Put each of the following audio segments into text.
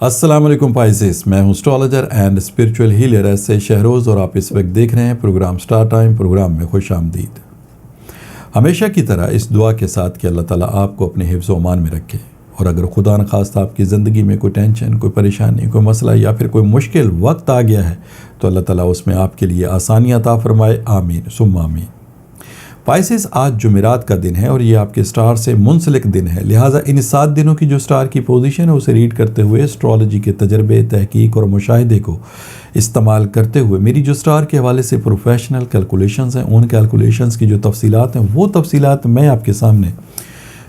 السلام علیکم پائسیس، میں ہوں astrologer and spiritual healer S A Shahroz, اور آپ اس وقت دیکھ رہے ہیں پروگرام سٹار ٹائم۔ پروگرام میں خوش آمدید۔ ہمیشہ کی طرح اس دعا کے ساتھ کہ اللہ تعالیٰ آپ کو اپنے حفظ و امان میں رکھے، اور اگر خدا نخواستہ آپ کی زندگی میں کوئی ٹینشن، کوئی پریشانی، کوئی مسئلہ یا پھر کوئی مشکل وقت آ گیا ہے تو اللہ تعالیٰ اس میں آپ کے لیے آسانی عطا فرمائے، آمین ثم آمین۔ پائسیس، آج جمعرات کا دن ہے اور یہ آپ کے سٹار سے منسلک دن ہے، لہٰذا ان 7 دنوں کی جو سٹار کی پوزیشن ہے اسے ریڈ کرتے ہوئے اسٹرالوجی کے تجربے، تحقیق اور مشاہدے کو استعمال کرتے ہوئے میری جو سٹار کے حوالے سے پروفیشنل کیلکولیشنز ہیں، ان کیلکولیشنز کی جو تفصیلات ہیں وہ تفصیلات میں آپ کے سامنے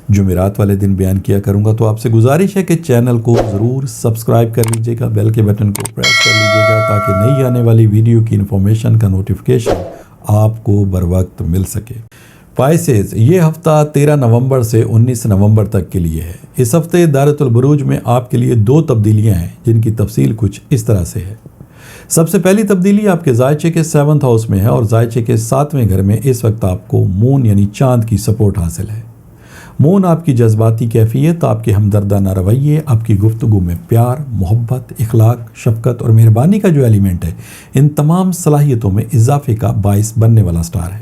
جمعرات والے دن بیان کیا کروں گا۔ تو آپ سے گزارش ہے کہ چینل کو ضرور سبسکرائب کر لیجئے گا، بیل کے بٹن کو پریس کر لیجئے گا تاکہ نئی آنے والی ویڈیو کی انفارمیشن کا نوٹیفیکیشن آپ کو بر وقت مل سکے۔ پائسیز، یہ ہفتہ 13 نومبر سے 19 نومبر تک کے لیے ہے۔ اس ہفتے دائرۃ البروج میں آپ کے لیے 2 تبدیلیاں ہیں جن کی تفصیل کچھ اس طرح سے ہے۔ سب سے پہلی تبدیلی آپ کے زائچے کے 7th ہاؤس میں ہے، اور زائچے کے 7ویں گھر میں اس وقت آپ کو مون یعنی چاند کی سپورٹ حاصل ہے۔ مون آپ کی جذباتی کیفیت، آپ کے ہمدردانہ رویے، آپ کی گفتگو میں پیار، محبت، اخلاق، شفقت اور مہربانی کا جو ایلیمنٹ ہے، ان تمام صلاحیتوں میں اضافے کا باعث بننے والا سٹار ہے۔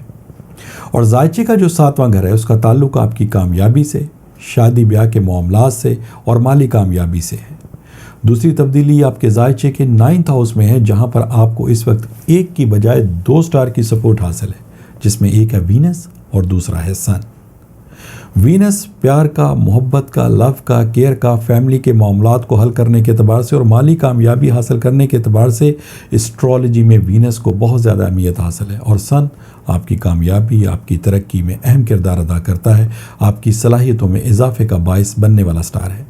اور زائچے کا جو 7واں گھر ہے اس کا تعلق آپ کی کامیابی سے، شادی بیاہ کے معاملات سے اور مالی کامیابی سے ہے۔ دوسری تبدیلی آپ کے زائچے کے 9th ہاؤس میں ہے، جہاں پر آپ کو اس وقت ایک کی بجائے 2 سٹار کی سپورٹ حاصل ہے، جس میں ایک ہے وینس اور دوسرا ہے سن۔ وینس پیار کا، محبت کا، لو کا، کیئر کا، فیملی کے معاملات کو حل کرنے کے اعتبار سے اور مالی کامیابی حاصل کرنے کے اعتبار سے اسٹرالوجی میں وینس کو بہت زیادہ اہمیت حاصل ہے، اور سن آپ کی کامیابی، آپ کی ترقی میں اہم کردار ادا کرتا ہے، آپ کی صلاحیتوں میں اضافے کا باعث بننے والا سٹار ہے۔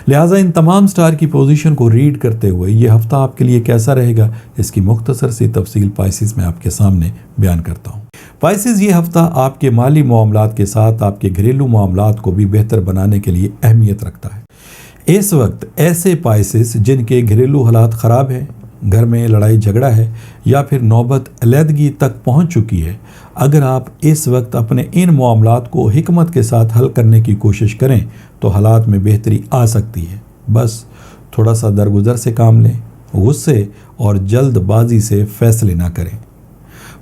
لہٰذا ان تمام سٹار کی پوزیشن کو ریڈ کرتے ہوئے یہ ہفتہ آپ کے لیے کیسا رہے گا، اس کی مختصر سی تفصیل پائسیز میں آپ کے سامنے بیان کرتا ہوں۔ پائسیز، یہ ہفتہ آپ کے مالی معاملات کے ساتھ آپ کے گھریلو معاملات کو بھی بہتر بنانے کے لیے اہمیت رکھتا ہے۔ اس وقت ایسے پائسیز جن کے گھریلو حالات خراب ہیں، گھر میں لڑائی جھگڑا ہے یا پھر نوبت علیحدگی تک پہنچ چکی ہے، اگر آپ اس وقت اپنے ان معاملات کو حکمت کے ساتھ حل کرنے کی کوشش کریں تو حالات میں بہتری آ سکتی ہے۔ بس تھوڑا سا درگزر سے کام لیں، غصے اور جلد بازی سے فیصلے نہ کریں۔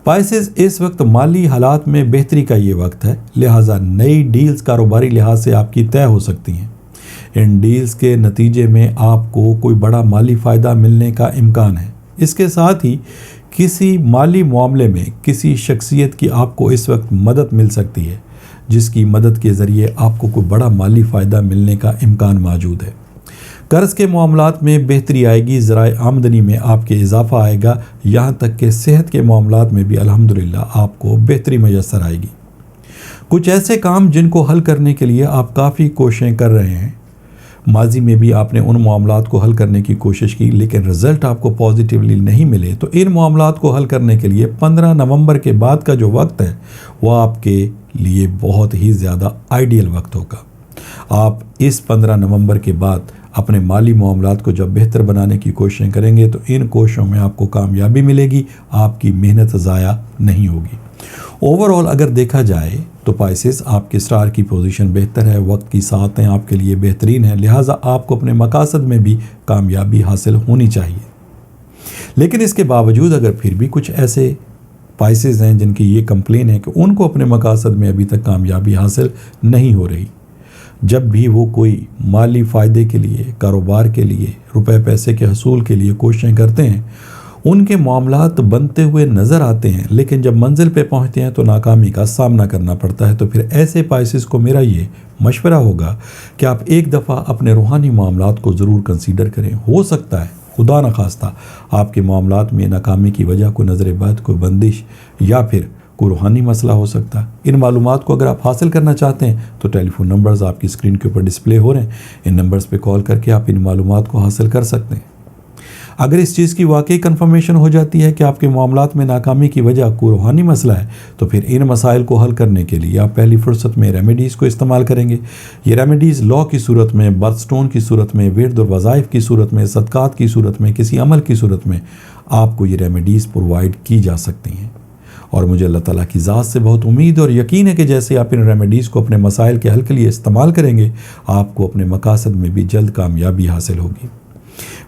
پائسیز، اس وقت مالی حالات میں بہتری کا یہ وقت ہے، لہٰذا نئی ڈیلز کاروباری لحاظ سے آپ کی طے ہو سکتی ہیں۔ ان ڈیلز کے نتیجے میں آپ کو کوئی بڑا مالی فائدہ ملنے کا امکان ہے۔ اس کے ساتھ ہی کسی مالی معاملے میں کسی شخصیت کی آپ کو اس وقت مدد مل سکتی ہے، جس کی مدد کے ذریعے آپ کو کوئی بڑا مالی فائدہ ملنے کا امکان موجود ہے۔ قرض کے معاملات میں بہتری آئے گی، ذرائع آمدنی میں آپ کے اضافہ آئے گا، یہاں تک کہ صحت کے معاملات میں بھی الحمدللہ آپ کو بہتری میسر آئے گی۔ کچھ ایسے کام جن کو حل کرنے کے لیے آپ کافی کوششیں کر رہے ہیں، ماضی میں بھی آپ نے ان معاملات کو حل کرنے کی کوشش کی لیکن رزلٹ آپ کو پازیٹیولی نہیں ملے، تو ان معاملات کو حل کرنے کے لیے 15 نومبر کے بعد کا جو وقت ہے وہ آپ کے لیے بہت ہی زیادہ آئیڈیل وقت ہوگا۔ آپ اس 15 نومبر کے بعد اپنے مالی معاملات کو جب بہتر بنانے کی کوششیں کریں گے تو ان کوششوں میں آپ کو کامیابی ملے گی، آپ کی محنت ضائع نہیں ہوگی۔ اوورآل اگر دیکھا جائے تو پائسیز، آپ کے سٹار کی پوزیشن بہتر ہے، وقت کی ساعتیں آپ کے لیے بہترین ہیں، لہٰذا آپ کو اپنے مقاصد میں بھی کامیابی حاصل ہونی چاہیے۔ لیکن اس کے باوجود اگر پھر بھی کچھ ایسے پائسیز ہیں جن کی یہ کمپلین ہے کہ ان کو اپنے مقاصد میں ابھی تک کامیابی حاصل نہیں ہو رہی، جب بھی وہ کوئی مالی فائدے کے لیے، کاروبار کے لیے، روپے پیسے کے حصول کے لیے کوششیں کرتے ہیں، ان کے معاملات بنتے ہوئے نظر آتے ہیں لیکن جب منزل پہ پہنچتے ہیں تو ناکامی کا سامنا کرنا پڑتا ہے، تو پھر ایسے پائسیز کو میرا یہ مشورہ ہوگا کہ آپ ایک دفعہ اپنے روحانی معاملات کو ضرور کنسیڈر کریں۔ ہو سکتا ہے خدا نخواستہ آپ کے معاملات میں ناکامی کی وجہ کوئی نظر بد، کوئی بندش یا پھر کوئی روحانی مسئلہ ہو سکتا ہے۔ ان معلومات کو اگر آپ حاصل کرنا چاہتے ہیں تو ٹیلی فون نمبرز آپ کی اسکرین کے اوپر ڈسپلے ہو رہے ہیں، ان نمبرز پہ کال کر کے آپ ان معلومات کو حاصل کر سکتے ہیں۔ اگر اس چیز کی واقعی کنفرمیشن ہو جاتی ہے کہ آپ کے معاملات میں ناکامی کی وجہ کوئی روحانی مسئلہ ہے تو پھر ان مسائل کو حل کرنے کے لیے آپ پہلی فرصت میں ریمیڈیز کو استعمال کریں گے۔ یہ ریمیڈیز لا کی صورت میں، برتھ سٹون کی صورت میں، ورد اور وظائف کی صورت میں، صدقات کی صورت میں، کسی عمل کی صورت میں آپ کو یہ ریمیڈیز پرووائڈ کی جا سکتی ہیں۔ اور مجھے اللہ تعالیٰ کی ذات سے بہت امید اور یقین ہے کہ جیسے آپ ان ریمیڈیز کو اپنے مسائل کے حل کے لیے استعمال کریں گے، آپ کو اپنے مقاصد میں بھی جلد کامیابی حاصل ہوگی۔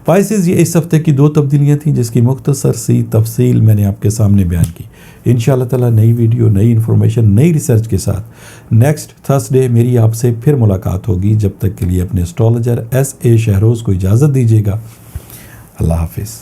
پائسز، یہ اس ہفتے کی 2 تبدیلیاں تھیں جس کی مختصر سی تفصیل میں نے آپ کے سامنے بیان کی. انشاءاللہ تعالی نئی ویڈیو، نئی انفارمیشن، نئی ریسرچ کے ساتھ نیکسٹ تھرسڈے میری آپ سے پھر ملاقات ہوگی. جب تک کے لیے اپنے اسٹرالوجر ایس اے شہروز کو اجازت دیجیے گا. اللہ حافظ.